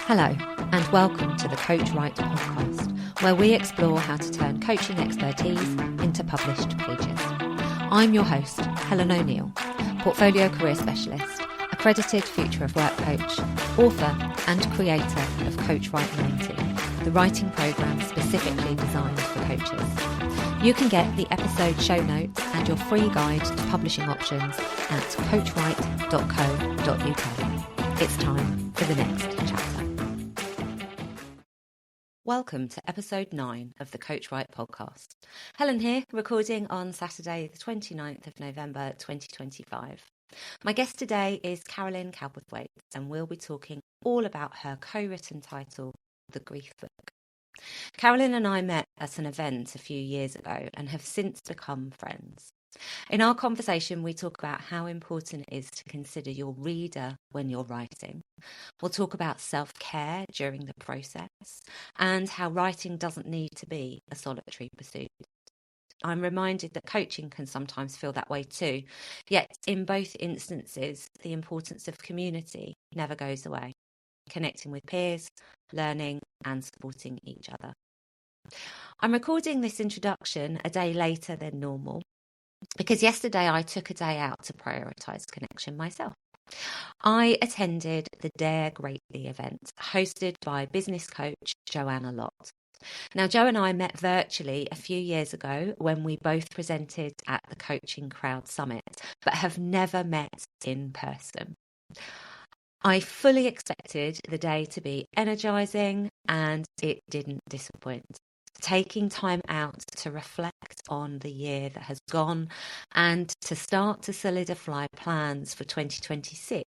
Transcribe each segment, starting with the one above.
Hello, and welcome to the Coach Right podcast, where we explore how to turn coaching expertise into published pages. I'm your host, Helen O'Neill, Portfolio Career Specialist, accredited Future of Work coach, author and creator of Coach Right 90, the writing programme specifically designed for coaches. You can get the episode show notes and your free guide to publishing options at coachright.co.uk. It's time for the next chapter. Welcome to episode 9 of the Coach Right podcast. Helen here, recording on Saturday the 29th of November 2025. My guest today is Carolyn Cowperthwaite, and we'll be talking all about her co-written title, The Grief Book. Carolyn and I met at an event a few years ago and have since become friends. In our conversation, we talk about how important it is to consider your reader when you're writing. We'll talk about self-care during the process and how writing doesn't need to be a solitary pursuit. I'm reminded that coaching can sometimes feel that way too, yet in both instances, the importance of community never goes away. Connecting with peers, learning and supporting each other. I'm recording this introduction a day later than normal because yesterday I took a day out to prioritise connection myself. I attended the Dare Greatly event hosted by business coach Joanna Lott. Now, Jo and I met virtually a few years ago when we both presented at the Coaching Crowd Summit, but have never met in person. I fully expected the day to be energising, and it didn't disappoint. Taking time out to reflect on the year that has gone and to start to solidify plans for 2026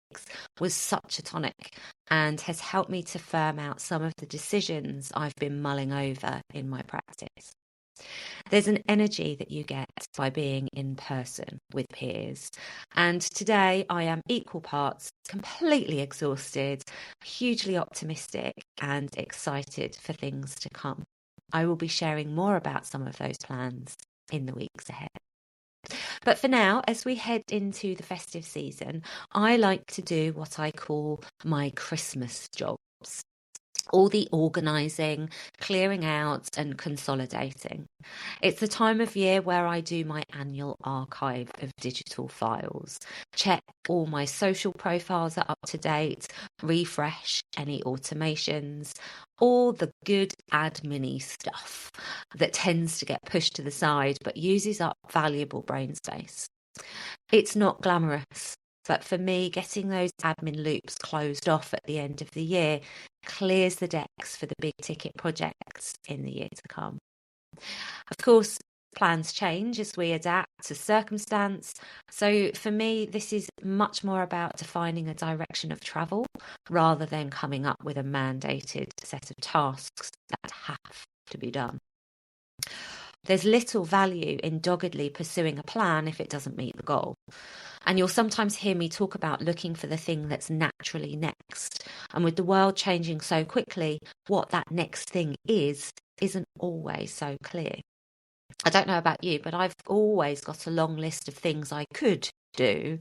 was such a tonic and has helped me to firm out some of the decisions I've been mulling over in my practice. There's an energy that you get by being in person with peers. And today I am equal parts completely exhausted, hugely optimistic and excited for things to come. I will be sharing more about some of those plans in the weeks ahead. But for now, as we head into the festive season, I like to do what I call my Christmas jobs. All the organising, clearing out and consolidating. It's the time of year where I do my annual archive of digital files, check all my social profiles are up to date, refresh any automations, all the good admin-y stuff that tends to get pushed to the side but uses up valuable brain space. It's not glamorous. But for me, getting those admin loops closed off at the end of the year clears the decks for the big ticket projects in the year to come. Of course, plans change as we adapt to circumstance. So for me, this is much more about defining a direction of travel rather than coming up with a mandated set of tasks that have to be done. There's little value in doggedly pursuing a plan if it doesn't meet the goal. And you'll sometimes hear me talk about looking for the thing that's naturally next. And with the world changing so quickly, what that next thing isn't always so clear. I don't know about you, but I've always got a long list of things I could do.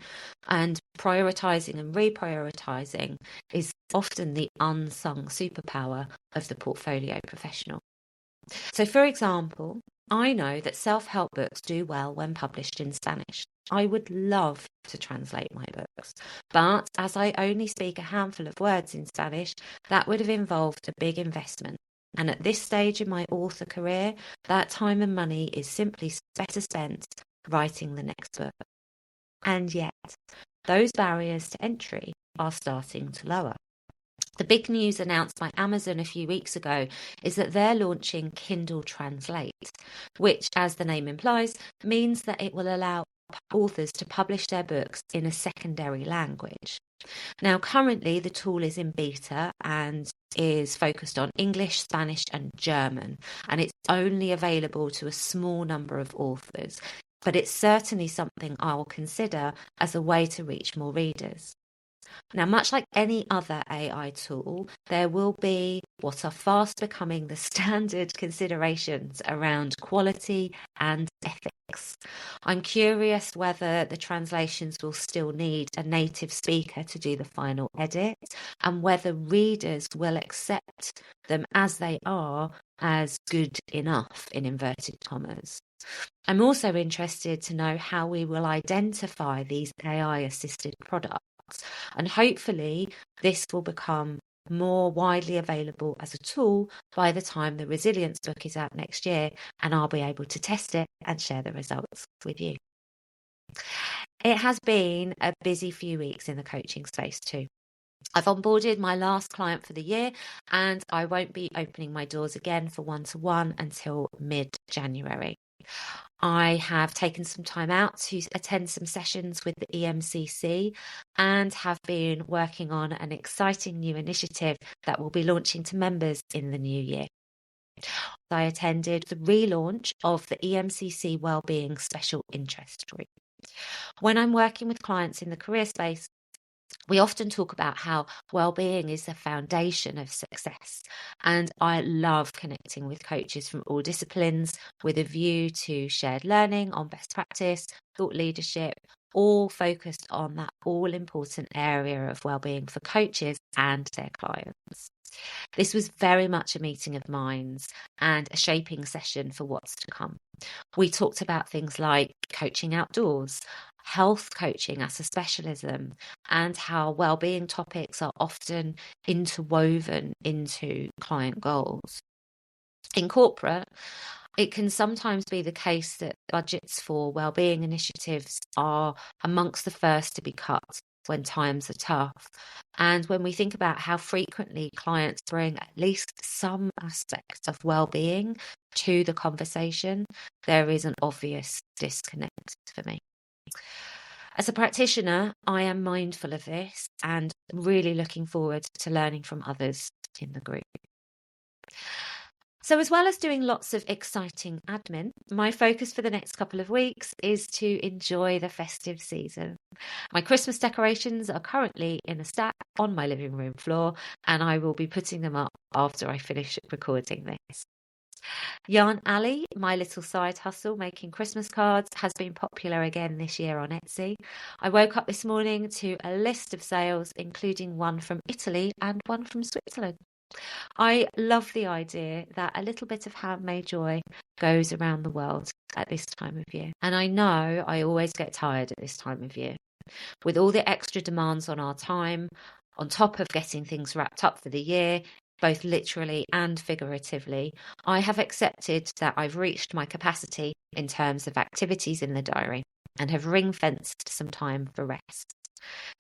And prioritising and reprioritising is often the unsung superpower of the portfolio professional. So, for example, I know that self-help books do well when published in Spanish. I would love to translate my books, but as I only speak a handful of words in Spanish, that would have involved a big investment. And at this stage in my author career, that time and money is simply better spent writing the next book. And yet, those barriers to entry are starting to lower. The big news announced by Amazon a few weeks ago is that they're launching Kindle Translate, which, as the name implies, means that it will allow authors to publish their books in a secondary language. Now, currently, the tool is in beta and is focused on English, Spanish and German, and it's only available to a small number of authors. But it's certainly something I will consider as a way to reach more readers. Now, much like any other AI tool, there will be what are fast becoming the standard considerations around quality and ethics. I'm curious whether the translations will still need a native speaker to do the final edit, and whether readers will accept them as they are as good enough, in inverted commas. I'm also interested to know how we will identify these AI-assisted products, and hopefully this will become more widely available as a tool by the time the Resilience book is out next year, and I'll be able to test it and share the results with you. It has been a busy few weeks in the coaching space too. I've onboarded my last client for the year, and I won't be opening my doors again for one-to-one until mid-January. I have taken some time out to attend some sessions with the EMCC and have been working on an exciting new initiative that will be launching to members in the new year. I attended the relaunch of the EMCC Wellbeing Special Interest Group. When I'm working with clients in the career space, we often talk about how well-being is the foundation of success, and I love connecting with coaches from all disciplines with a view to shared learning on best practice, thought leadership, all focused on that all-important area of well-being for coaches and their clients. This was very much a meeting of minds and a shaping session for what's to come. We talked about things like coaching outdoors, health coaching as a specialism, and how well-being topics are often interwoven into client goals. In corporate, it can sometimes be the case that budgets for well-being initiatives are amongst the first to be cut when times are tough. And when we think about how frequently clients bring at least some aspect of well-being to the conversation, there is an obvious disconnect for me. As a practitioner, I am mindful of this and really looking forward to learning from others in the group. So as well as doing lots of exciting admin, my focus for the next couple of weeks is to enjoy the festive season. My Christmas decorations are currently in a stack on my living room floor, and I will be putting them up after I finish recording this. Yarn Alley, my little side hustle making Christmas cards, has been popular again this year on Etsy. I woke up this morning to a list of sales, including one from Italy and one from Switzerland. I love the idea that a little bit of handmade joy goes around the world at this time of year. And I know I always get tired at this time of year. With all the extra demands on our time, on top of getting things wrapped up for the year, both literally and figuratively, I have accepted that I've reached my capacity in terms of activities in the diary and have ring-fenced some time for rest.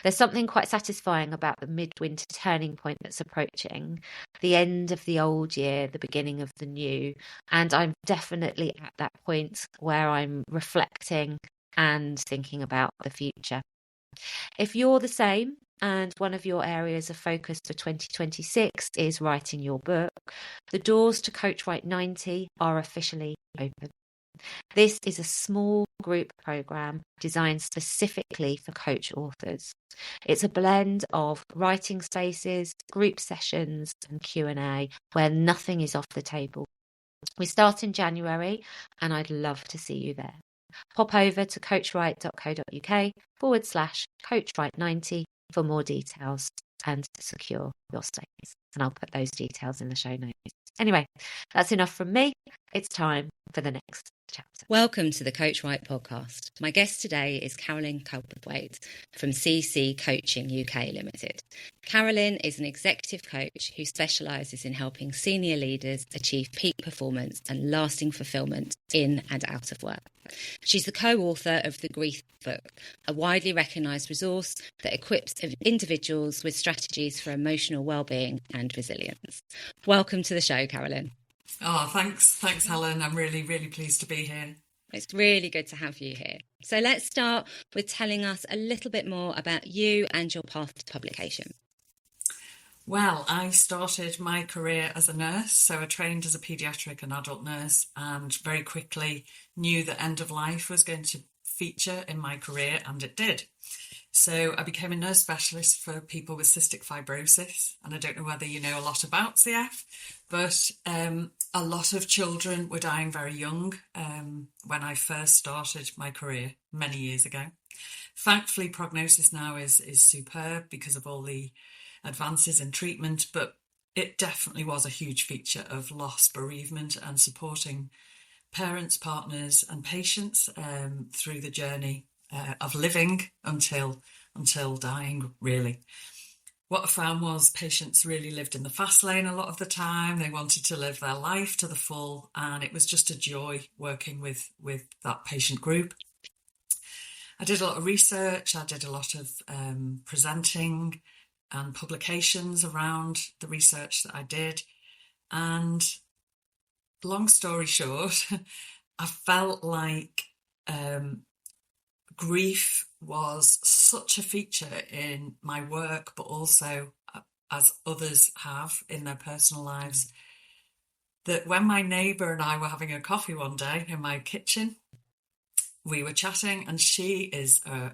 There's something quite satisfying about the midwinter turning point that's approaching, the end of the old year, the beginning of the new, and I'm definitely at that point where I'm reflecting and thinking about the future. If you're the same and one of your areas of focus for 2026 is writing your book, the doors to Coach Write 90 are officially open. This is a small group program designed specifically for coach authors. It's a blend of writing spaces, group sessions, and Q&A where nothing is off the table. We start in January, and I'd love to see you there. Pop over to coachwrite.co.uk/coachwrite90 for more details and secure your space. And I'll put those details in the show notes. Anyway, that's enough from me. It's time for the next chapter. Welcome to the Coach Write podcast. My guest today is Carolyn Cowperthwaite from CC Coaching UK Limited. Carolyn is an executive coach who specialises in helping senior leaders achieve peak performance and lasting fulfilment in and out of work. She's the co-author of the Grief Book, a widely recognised resource that equips individuals with strategies for emotional well-being and resilience. Welcome to the show, Carolyn. Oh, thanks, Helen. I'm really, really pleased to be here. It's really good to have you here. So let's start with telling us a little bit more about you and your path to publication. Well, I started my career as a nurse, so I trained as a paediatric and adult nurse, and very quickly knew that end of life was going to feature in my career, and it did. So I became a nurse specialist for people with cystic fibrosis. And I don't know whether you know a lot about CF, but a lot of children were dying very young when I first started my career many years ago. Thankfully, prognosis now is superb because of all the advances in treatment, but it definitely was a huge feature of loss, bereavement, and supporting parents, partners, and patients through the journey of living until dying, really. What I found was patients really lived in the fast lane a lot of the time. They wanted to live their life to the full, and it was just a joy working with that patient group. I did a lot of research. I did a lot of presenting and publications around the research that I did. And long story short, I felt like grief was such a feature in my work, but also as others have in their personal lives, that when my neighbour and I were having a coffee one day in my kitchen, we were chatting, and she is a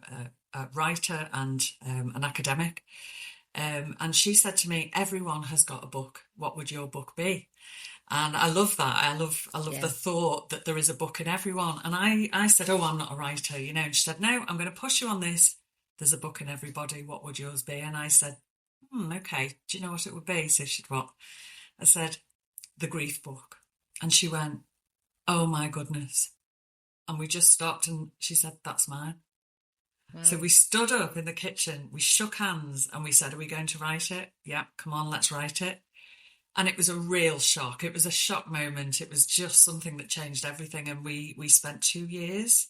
writer and an academic. And she said to me, everyone has got a book. What would your book be? And I love that. I love the thought that there is a book in everyone. And I said, oh, I'm not a writer, you know. And she said, no, I'm going to push you on this. There's a book in everybody. What would yours be? And I said, okay. Do you know what it would be? So she said, what? I said, the grief book. And she went, oh my goodness. And we just stopped and she said, that's mine. Wow. So we stood up in the kitchen, we shook hands and we said, are we going to write it? Yeah, come on, let's write it. And it was a real shock. It was a shock moment. It was just something that changed everything. And we spent 2 years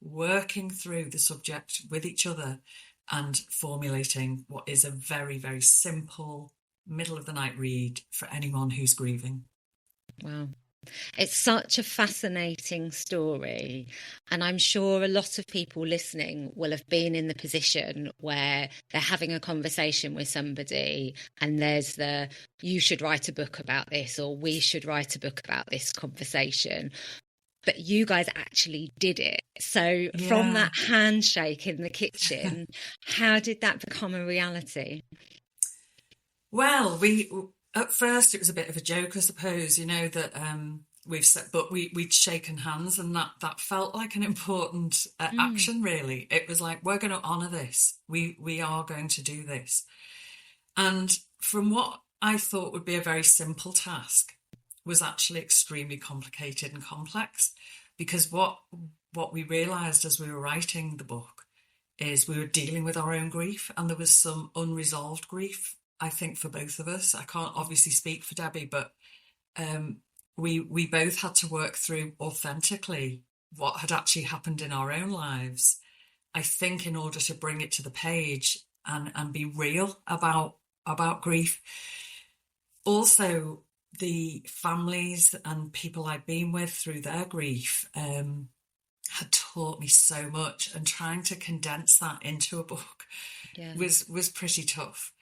working through the subject with each other and formulating what is a very, very simple middle of the night read for anyone who's grieving. Wow. It's such a fascinating story. And I'm sure a lot of people listening will have been in the position where they're having a conversation with somebody and there's you should write a book about this, or we should write a book about this conversation. But you guys actually did it. So from that handshake in the kitchen, how did that become a reality? Well, at first it was a bit of a joke, I suppose, you know, that we'd shaken hands, and that felt like an important action, really. It was like, we're going to honour this. We are going to do this. And from what I thought would be a very simple task was actually extremely complicated and complex, because what we realised as we were writing the book is we were dealing with our own grief, and there was some unresolved grief, I think, for both of us. I can't obviously speak for Debbie, but we both had to work through authentically what had actually happened in our own lives, I think, in order to bring it to the page and be real about grief. Also, the families and people I'd been with through their grief had taught me so much, and trying to condense that into a book was pretty tough.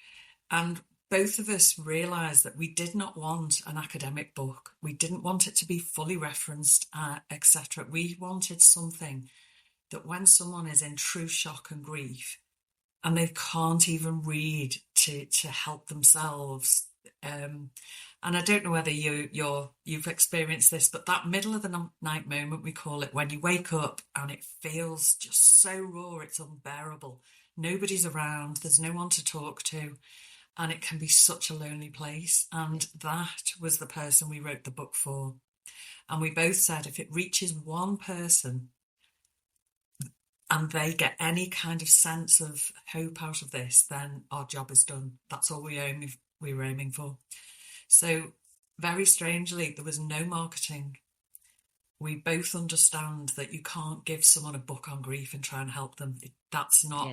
And both of us realised that we did not want an academic book. We didn't want it to be fully referenced, etc. We wanted something that when someone is in true shock and grief and they can't even read to help themselves. And I don't know whether you've experienced this, but that middle of the night moment, we call it, when you wake up and it feels just so raw, it's unbearable. Nobody's around, there's no one to talk to. And it can be such a lonely place. And that was the person we wrote the book for. And we both said, if it reaches one person and they get any kind of sense of hope out of this, then our job is done. That's all we were aiming for. So very strangely, there was no marketing. We both understand that you can't give someone a book on grief and try and help them. That's not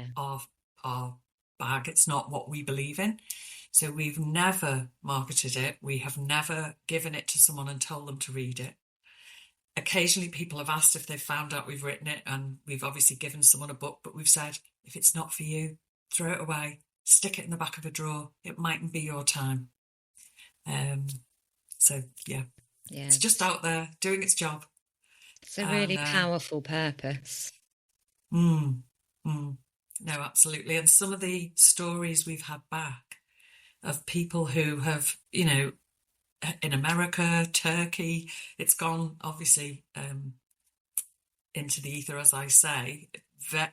our bag. It's not what we believe in. So we've never marketed it. We have never given it to someone and told them to read it. Occasionally people have asked if they've found out we've written it, and we've obviously given someone a book, but we've said, if it's not for you, throw it away, stick it in the back of a drawer. It mightn't be your time. It's just out there doing its job. It's a really powerful purpose. no, absolutely. And some of the stories we've had back of people who have, you know, in America, Turkey, it's gone obviously into the ether, as I say.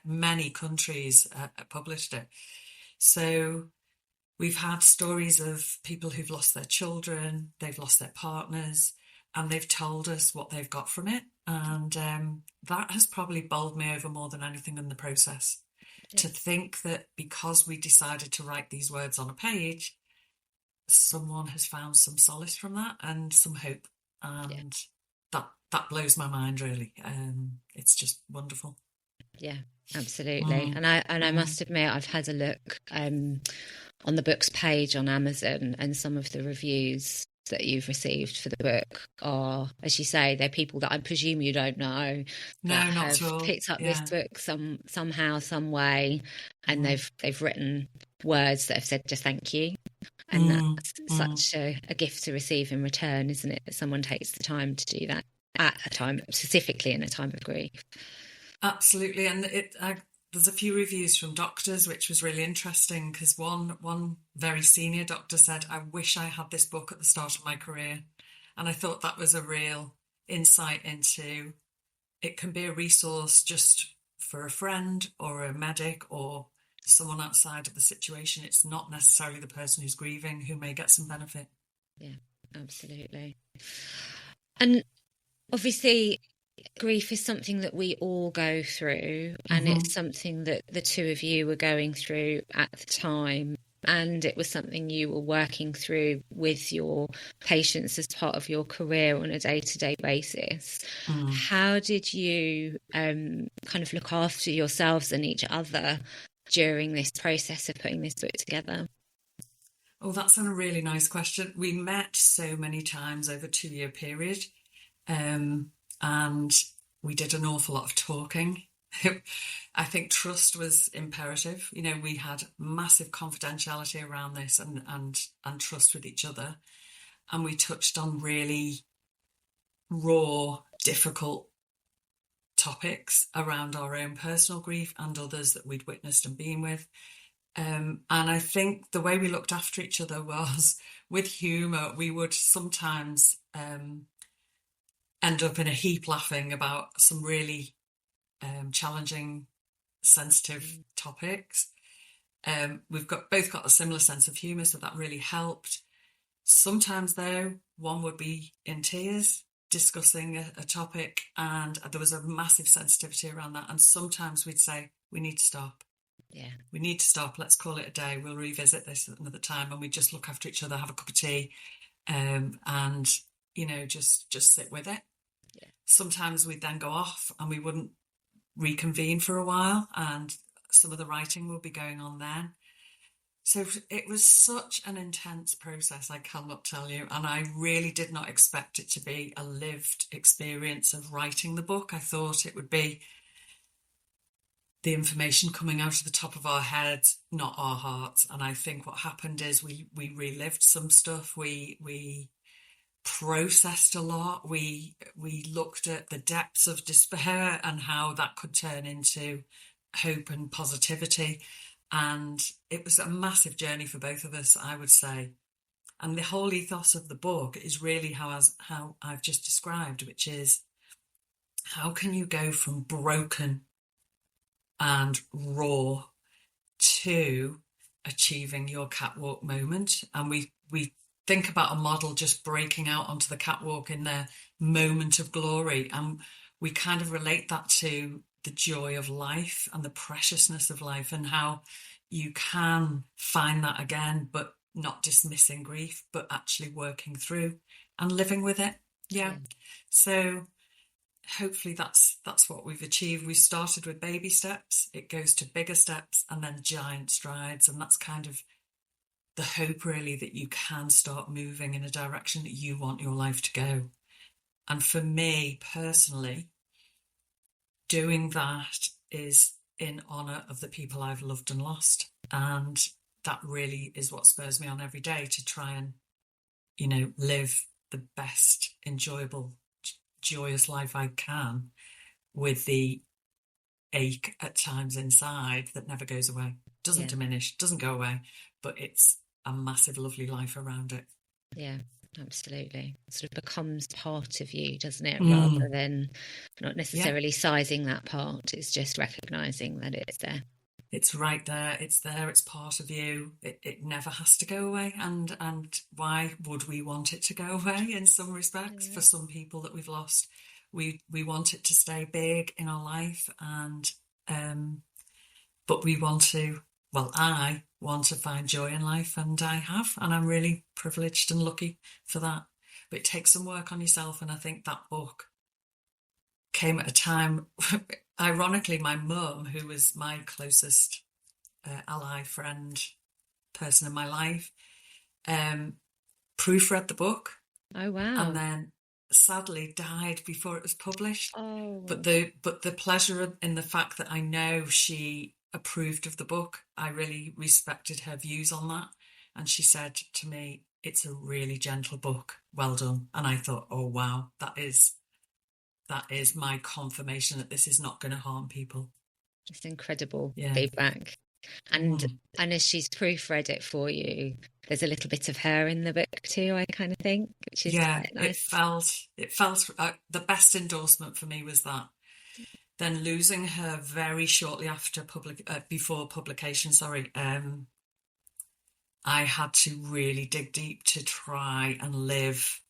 Many countries published it. So we've had stories of people who've lost their children, they've lost their partners, and they've told us what they've got from it. And that has probably bowled me over more than anything in the process. Yeah. To think that because we decided to write these words on a page, someone has found some solace from that and some hope. And that blows my mind, really. It's just wonderful. Yeah, absolutely. And I must admit, I've had a look on the book's page on Amazon, and some of the reviews that you've received for the book are, as you say, they're people that I presume you don't know that have picked up this book somehow, some way, and they've written words that have said just thank you. And that's such a gift to receive in return, isn't it? That someone takes the time to do that at a time, specifically in a time of grief. Absolutely. And there's a few reviews from doctors, which was really interesting, because one very senior doctor said, I wish I had this book at the start of my career. And I thought that was a real insight into, it can be a resource just for a friend or a medic or someone outside of the situation. It's not necessarily the person who's grieving who may get some benefit. Yeah, absolutely. And obviously, grief is something that we all go through, and it's something that the two of you were going through at the time, and it was something you were working through with your patients as part of your career on a day-to-day basis. How did you kind of look after yourselves and each other during this process of putting this book together? Oh, that's a really nice question. We met so many times over a 2-year period. And we did an awful lot of talking. I think trust was imperative. You know, we had massive confidentiality around this and trust with each other. And we touched on really raw, difficult topics around our own personal grief and others that we'd witnessed and been with. And I think the way we looked after each other was with humour. We would sometimes end up in a heap laughing about some really challenging, sensitive topics. We've both got a similar sense of humour, so that really helped. Sometimes, though, one would be in tears discussing a topic, and there was a massive sensitivity around that. And sometimes we'd say, we need to stop. Yeah, we need to stop. Let's call it a day. We'll revisit this at another time, and we just look after each other, have a cup of tea, and you know, just sit with it. Yeah. Sometimes we'd then go off and we wouldn't reconvene for a while, and some of the writing will be going on then. So it was such an intense process, I cannot tell you. And I really did not expect it to be a lived experience of writing the book. I thought it would be the information coming out of the top of our heads, not our hearts. And I think what happened is we relived some stuff. We processed a lot. We looked at the depths of despair and how that could turn into hope and positivity. And it was a massive journey for both of us, I would say. And the whole ethos of the book is really how I've just described, which is, how can you go from broken and raw to achieving your catwalk moment? And we think about a model just breaking out onto the catwalk in their moment of glory, and we kind of relate that to the joy of life and the preciousness of life, and how you can find that again, but not dismissing grief, but actually working through and living with it. Yeah. So hopefully that's what we've achieved. We started with baby steps, it goes to bigger steps and then giant strides, and that's kind of the hope, really, that you can start moving in a direction that you want your life to go. And for me personally, doing that is in honour of the people I've loved and lost. And that really is what spurs me on every day to try and, you know, live the best, enjoyable, joyous life I can with the ache at times inside that never goes away, doesn't diminish, doesn't go away, but it's a massive, lovely life around it. Yeah, absolutely. It sort of becomes part of you, doesn't it? Rather than not necessarily sizing that part. It's just recognizing that it's there. It's right there. It's there. It's part of you. It never has to go away. And why would we want it to go away in some respects? For some people that we've lost, we want it to stay big in our life. And but we want to. Well, I want to find joy in life, and I have, and I'm really privileged and lucky for that. But it takes some work on yourself, and I think that book came at a time, ironically, my mum, who was my closest ally, friend, person in my life, proofread the book. Oh, wow. And then sadly died before it was published. Oh. But the pleasure in the fact that I know she approved of the book, I really respected her views on that. And she said to me, "It's a really gentle book. Well done." And I thought, oh, wow, that is my confirmation that this is not going to harm people. It's incredible feedback. And as she's proofread it for you, there's a little bit of her in the book too, I kind of think, which is quite nice. It felt the best endorsement for me was that. Then losing her very shortly after before publication, I had to really dig deep to try and live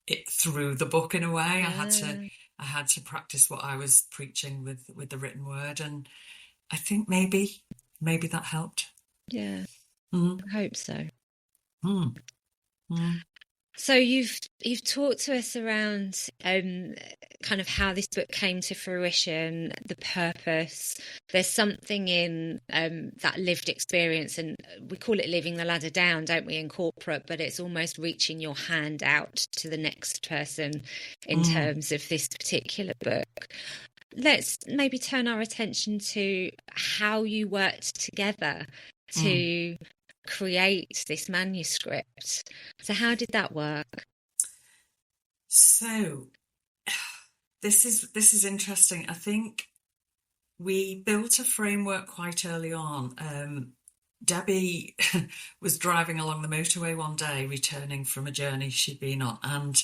it through the book in a way. I had to practice what I was preaching with the written word, and I think maybe that helped. Yeah, I hope so. Mm. So you've talked to us around kind of how this book came to fruition, the purpose. There's something in that lived experience, and we call it living the ladder down, don't we, in corporate, but it's almost reaching your hand out to the next person in terms of this particular book. Let's maybe turn our attention to how you worked together to create this manuscript. So how did that work? So this is interesting. I think we built a framework quite early on. Debbie was driving along the motorway one day, returning from a journey she'd been on, and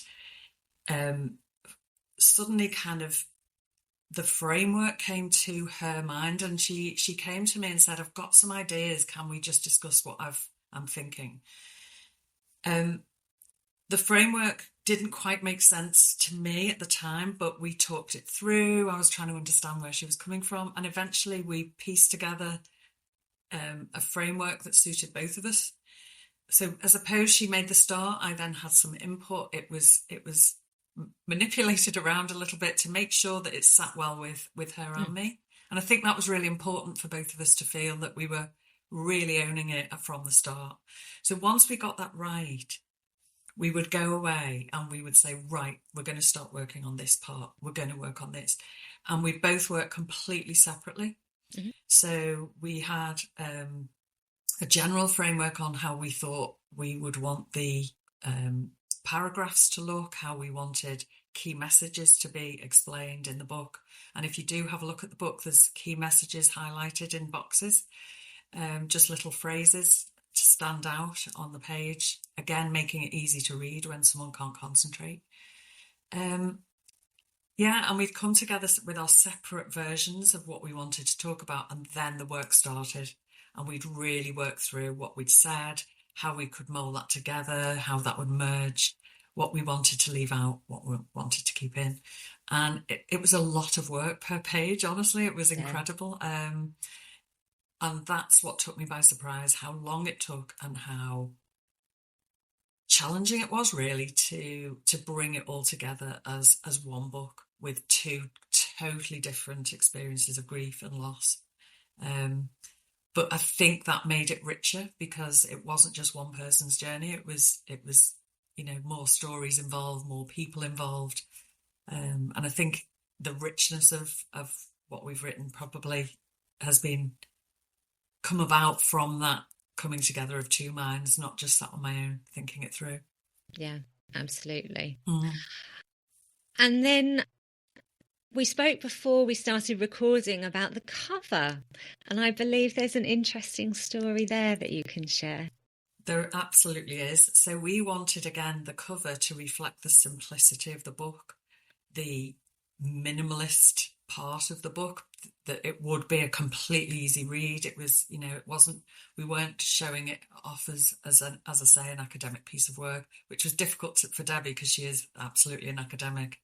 suddenly kind of the framework came to her mind, and she came to me and said, "I've got some ideas. Can we just discuss what I'm thinking?" The framework didn't quite make sense to me at the time, but we talked it through. I was trying to understand where she was coming from, and eventually we pieced together a framework that suited both of us. So as opposed she made the start, I then had some input. It was manipulated around a little bit to make sure that it sat well with her and me. And I think that was really important for both of us to feel that we were really owning it from the start. So once we got that right, we would go away and we would say, right, we're going to start working on this part. We're going to work on this. And we both worked completely separately. Mm-hmm. So we had a general framework on how we thought we would want the paragraphs to look, how we wanted key messages to be explained in the book. And if you do have a look at the book, there's key messages highlighted in boxes, just little phrases to stand out on the page, again making it easy to read when someone can't concentrate. And we'd come together with our separate versions of what we wanted to talk about, and then the work started, and we'd really work through what we'd said, how we could mould that together, how that would merge, what we wanted to leave out, what we wanted to keep in. And it was a lot of work per page, honestly. It was incredible. And that's what took me by surprise, how long it took and how challenging it was really to bring it all together as one book with two totally different experiences of grief and loss. But I think that made it richer because it wasn't just one person's journey. It was, more stories involved, more people involved. And I think the richness of what we've written probably has come about from that coming together of two minds, not just sat on my own thinking it through. Yeah, absolutely. And then We spoke before we started recording about the cover, and I believe there's an interesting story there that you can share. There absolutely is. So we wanted, again, the cover to reflect the simplicity of the book, the minimalist part of the book, that it would be a completely easy read. It was, we weren't showing it off as I say, an academic piece of work, which was difficult for Debbie because she is absolutely an academic.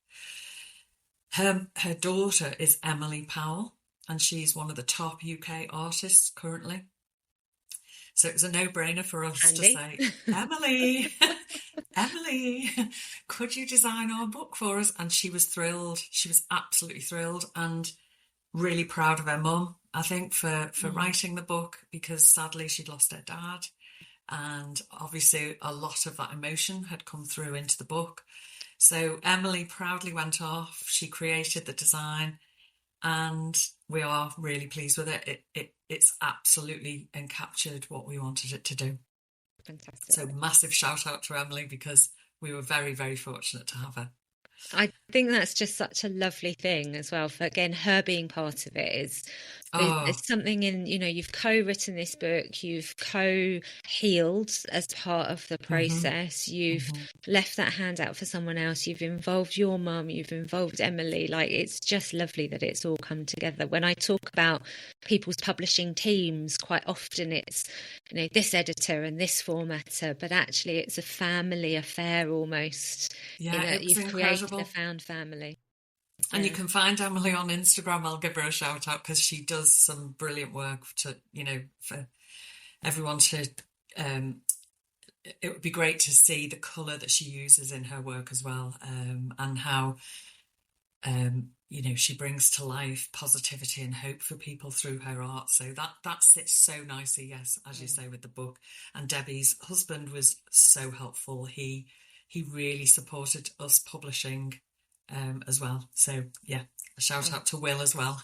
Her daughter is Emily Powell, and she's one of the top UK artists currently. So it was a no-brainer for us to say, Emily, Emily, could you design our book for us? And she was thrilled. She was absolutely thrilled and really proud of her mum, I think, for writing the book, because sadly she'd lost her dad. And obviously a lot of that emotion had come through into the book. So Emily proudly went off. She created the design, and we are really pleased with it. It's absolutely encaptured what we wanted it to do. Fantastic. So massive shout out to Emily, because we were very, very fortunate to have her. I think that's just such a lovely thing as well. For again, her being part of it is there's something in, you've co-written this book, you've co-healed as part of the process, you've left that hand out for someone else, you've involved your mum, you've involved Emily. Like, it's just lovely that it's all come together. When I talk about people's publishing teams, quite often it's, this editor and this formatter, but actually it's a family affair almost. Yeah, You've created a found family. And you can find Emily on Instagram. I'll give her a shout out because she does some brilliant work to, for everyone to, it would be great to see the colour that she uses in her work as well, and how, she brings to life positivity and hope for people through her art. So that sits so nicely, yes, as you say, with the book. And Debbie's husband was so helpful. He really supported us publishing as well. So yeah, a shout out to Will as well.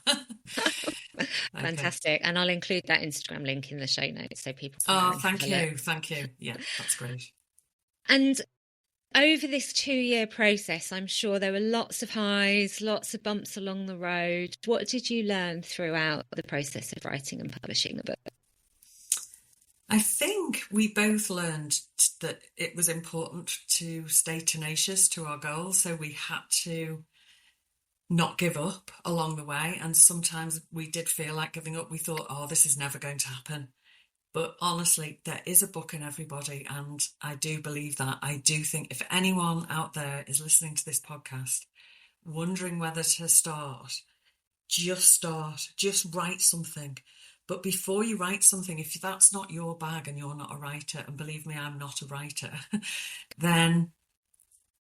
Fantastic. And I'll include that Instagram link in the show notes so people can thank you. Yeah, that's great. And over this 2-year process, I'm sure there were lots of highs, lots of bumps along the road. What did you learn throughout the process of writing and publishing the book? I think we both learned that it was important to stay tenacious to our goals. So we had to not give up along the way. And sometimes we did feel like giving up. We thought, this is never going to happen. But honestly, there is a book in everybody. And I do believe that. I do think if anyone out there is listening to this podcast, wondering whether to start, just write something. But before you write something, if that's not your bag and you're not a writer, and believe me, I'm not a writer, then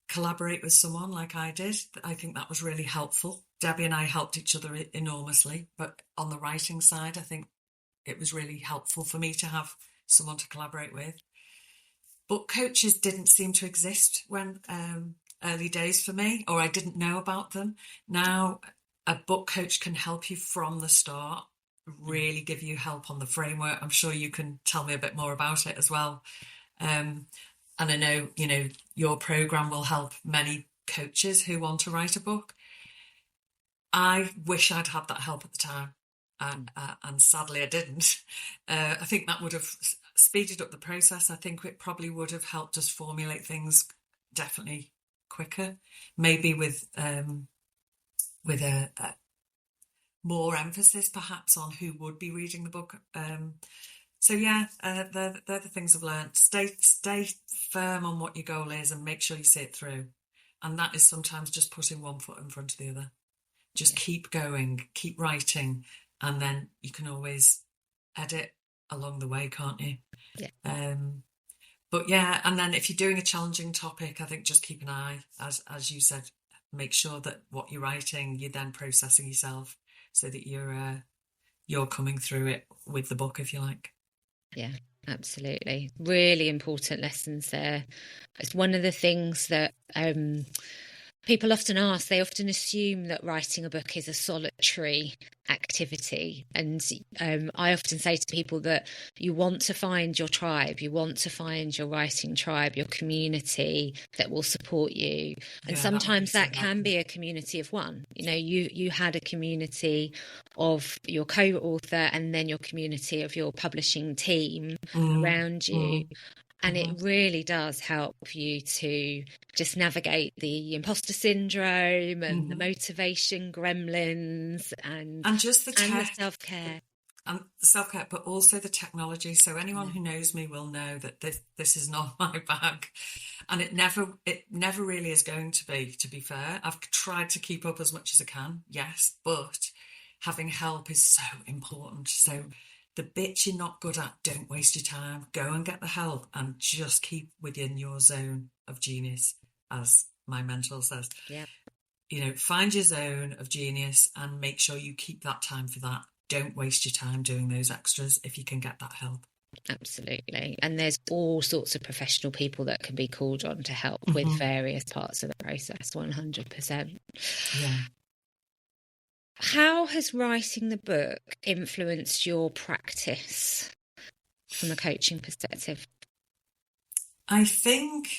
collaborate with someone like I did. I think that was really helpful. Debbie and I helped each other enormously, but on the writing side, I think it was really helpful for me to have someone to collaborate with. Book coaches didn't seem to exist when early days for me, or I didn't know about them. Now, a book coach can help you from the start, really give you help on the framework. I'm sure you can tell me a bit more about it as well. And I know, your program will help many coaches who want to write a book. I wish I'd had that help at the time. And sadly I didn't. I think that would have speeded up the process. I think it probably would have helped us formulate things definitely quicker, maybe with a more emphasis perhaps on who would be reading the book. So yeah, they're the things I've learned. Stay firm on what your goal is and make sure you see it through. And that is sometimes just putting one foot in front of the other. Just keep going, keep writing, and then you can always edit along the way, can't you? Yeah. But yeah, and then if you're doing a challenging topic, I think just keep an eye, as you said, make sure that what you're writing, you're then processing yourself so that you're coming through it with the book, if you like. Yeah, absolutely. Really important lessons there. It's one of the things that people often ask, they often assume that writing a book is a solitary activity. And I often say to people that you want to find your tribe, you want to find your writing tribe, your community that will support you. And Yeah, that would be sometimes so that can helpful. be a community of one. You know, you had a community of your co-author and then your community of your publishing team around you. And it really does help you to just navigate the imposter syndrome and the motivation gremlins and just the the tech self-care. and the self-care, but also the technology. So anyone who knows me will know that this is not my bag, and it never really is going to be fair. I've tried to keep up as much as I can, yes, but having help is so important. So the bits you're not good at, don't waste your time. Go and get the help and just keep within your zone of genius, as my mentor says. Yeah. You know, find your zone of genius and make sure you keep that time for that. Don't waste your time doing those extras if you can get that help. Absolutely. And there's all sorts of professional people that can be called on to help with various parts of the process, 100%. Yeah. How has writing the book influenced your practice from a coaching perspective? I think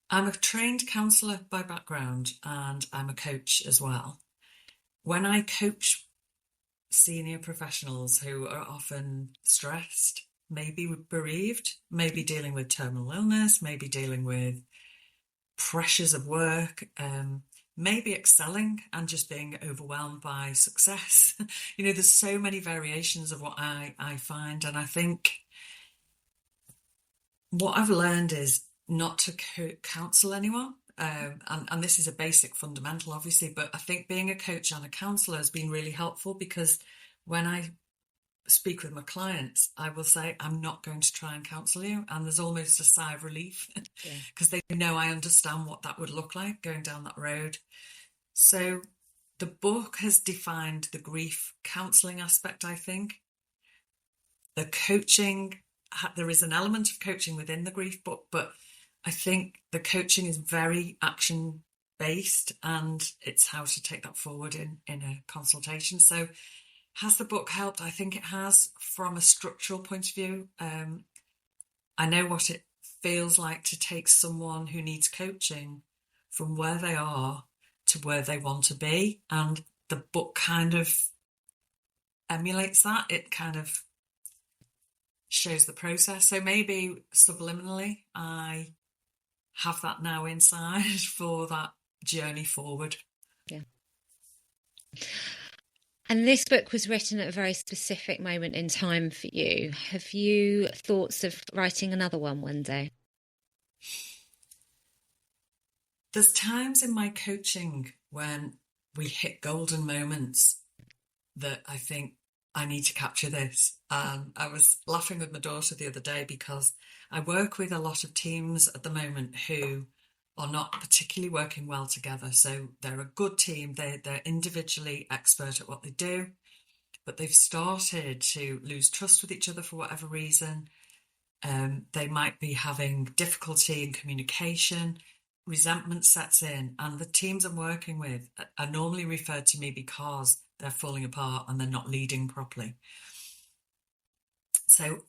I'm a trained counsellor by background and I'm a coach as well. When I coach senior professionals who are often stressed, maybe bereaved, maybe dealing with terminal illness, maybe dealing with pressures of work, maybe excelling and just being overwhelmed by success. You know, there's so many variations of what I find. And I think what I've learned is not to counsel anyone. And this is a basic fundamental, obviously, but I think being a coach and a counsellor has been really helpful, because when I speak with my clients, I will say, I'm not going to try and counsel you. And there's almost a sigh of relief because they know I understand what that would look like going down that road. So the book has defined the grief counselling aspect, I think. The coaching, there is an element of coaching within the grief book, but I think the coaching is very action based, and it's how to take that forward in a consultation. So has the book helped? I think it has, from a structural point of view. I know what it feels like to take someone who needs coaching from where they are to where they want to be, and the book kind of emulates that. It kind of shows the process. So maybe subliminally I have that now inside for that journey forward. Yeah. And this book was written at a very specific moment in time for you. Have you thoughts of writing another one day? There's times in my coaching when we hit golden moments that I think, I need to capture this. I was laughing with my daughter the other day because I work with a lot of teams at the moment who are not particularly working well together. So they're a good team. They're individually expert at what they do, but they've started to lose trust with each other for whatever reason. They might be having difficulty in communication. Resentment sets in, and the teams I'm working with are normally referred to me because they're falling apart and they're not leading properly. So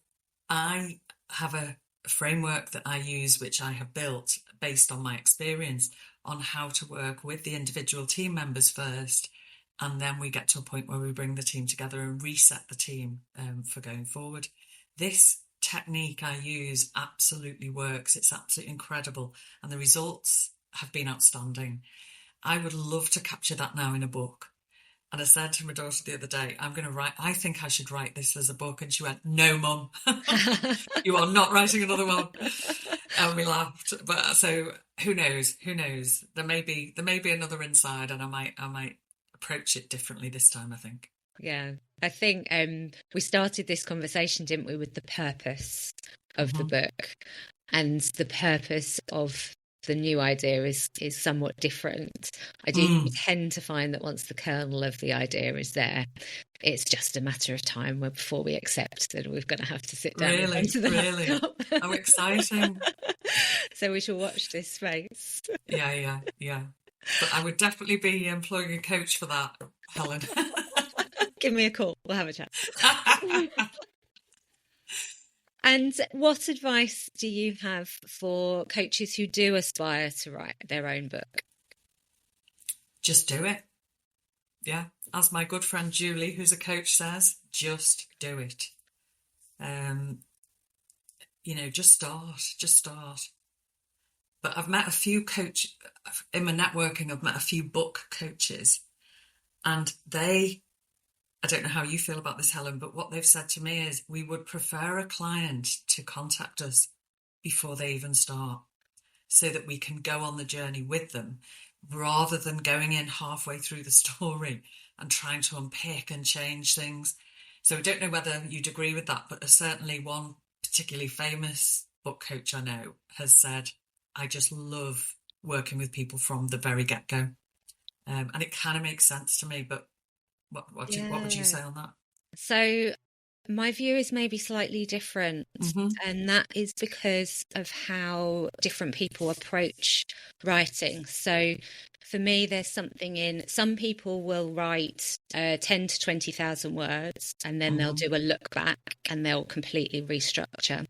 I have a framework that I use, which I have built based on my experience, on how to work with the individual team members first, and then we get to a point where we bring the team together and reset the team for going forward. This technique I use absolutely works. It's absolutely incredible, and the results have been outstanding. I would love to capture that now in a book. And I said to my daughter the other day, I think I should write this as a book. And she went, no, Mum, you are not writing another one. And we laughed. But so who knows? There may be another inside, and I might approach it differently this time, I think. Yeah, I think we started this conversation, didn't we, with the purpose of the book, and the purpose of the new idea is somewhat different, I do tend to find that once the kernel of the idea is there, it's just a matter of time before we accept that we're going to have to sit down and come to the laptop. How exciting. So we shall watch this space. Yeah. But I would definitely be employing a coach for that, Helen. Give me a call. We'll have a chat. And what advice do you have for coaches who do aspire to write their own book? Just do it. Yeah. As my good friend Julie, who's a coach, says, just do it. Just start. But I've met a few in my networking, I've met a few book coaches, and I don't know how you feel about this, Helen, but what they've said to me is we would prefer a client to contact us before they even start, so that we can go on the journey with them, rather than going in halfway through the story and trying to unpick and change things. So I don't know whether you'd agree with that, but certainly one particularly famous book coach I know has said, I just love working with people from the very get-go. And it kind of makes sense to me, but what would you say on that? So my view is maybe slightly different, and that is because of how different people approach writing. So for me, there's something in some people will write 10 to 20,000 words, and then they'll do a look back and they'll completely restructure.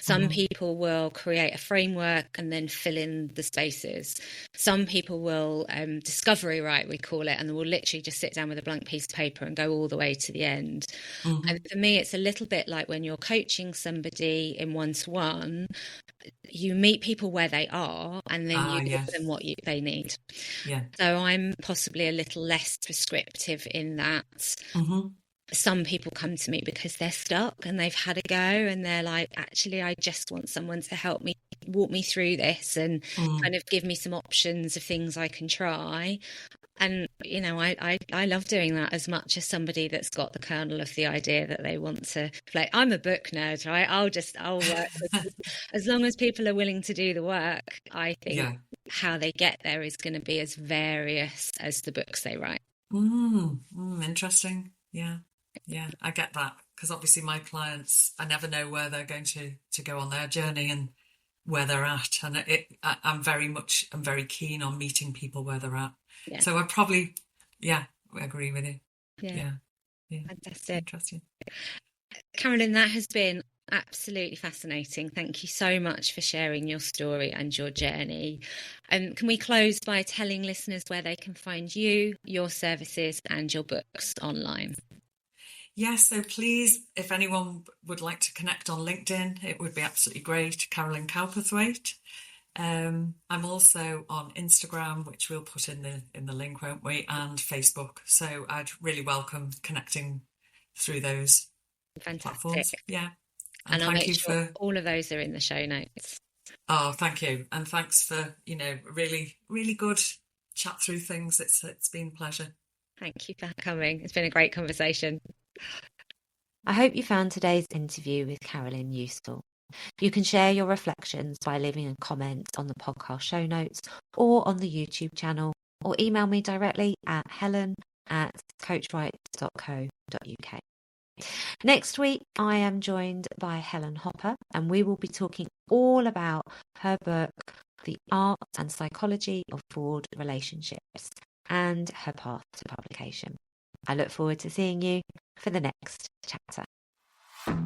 Some people will create a framework and then fill in the spaces. Some people will discovery write, we call it, and will literally just sit down with a blank piece of paper and go all the way to the end. And for me, it's a little bit like when you're coaching somebody in one-to-one, you meet people where they are, and then you give them what they need. Yeah. So I'm possibly a little less prescriptive in that. Some people come to me because they're stuck and they've had a go, and they're like, actually, I just want someone to help me, walk me through this, and kind of give me some options of things I can try. And, I love doing that as much as somebody that's got the kernel of the idea that they want to play. I'm a book nerd, right? I'll work with, as long as people are willing to do the work. I think how they get there is going to be as various as the books they write. Interesting. Yeah, I get that, because obviously my clients, I never know where they're going to go on their journey and where they're at, and I'm very keen on meeting people where they're at. Yeah. So I probably, agree with you. Yeah. Fantastic. Interesting. Carolyn, that has been absolutely fascinating. Thank you so much for sharing your story and your journey. Can we close by telling listeners where they can find you, your services, and your books online? Yes, so please, if anyone would like to connect on LinkedIn, it would be absolutely great. Carolyn Cowperthwaite. I'm also on Instagram, which we'll put in the link, won't we? And Facebook. So I'd really welcome connecting through those platforms. Yeah. And I'll make sure all of those are in the show notes. Oh, thank you. And thanks for, really, really good chat through things. It's been a pleasure. Thank you for coming. It's been a great conversation. I hope you found today's interview with Carolyn useful. You can share your reflections by leaving a comment on the podcast show notes or on the YouTube channel, or email me directly at helen@coachwright.co.uk. Next week, I am joined by Helen Hopper, and we will be talking all about her book, The Art and Psychology of Broad Relationships, and her path to publication. I look forward to seeing you for the next chapter.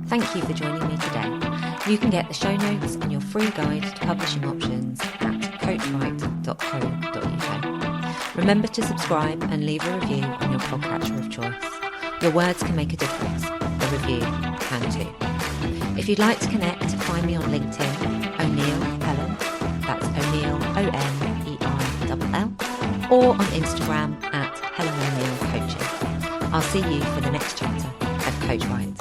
Thank you for joining me today. You can get the show notes and your free guide to publishing options at coachwright.co.uk. Remember to subscribe and leave a review on your podcatcher of choice. Your words can make a difference. The review can too. If you'd like to connect, find me on LinkedIn, O'Neill Helen, that's O'Neill, ONEILL, or on Instagram at Helen O'Neill Coaching. I'll see you for the next chapter of Coach Wright.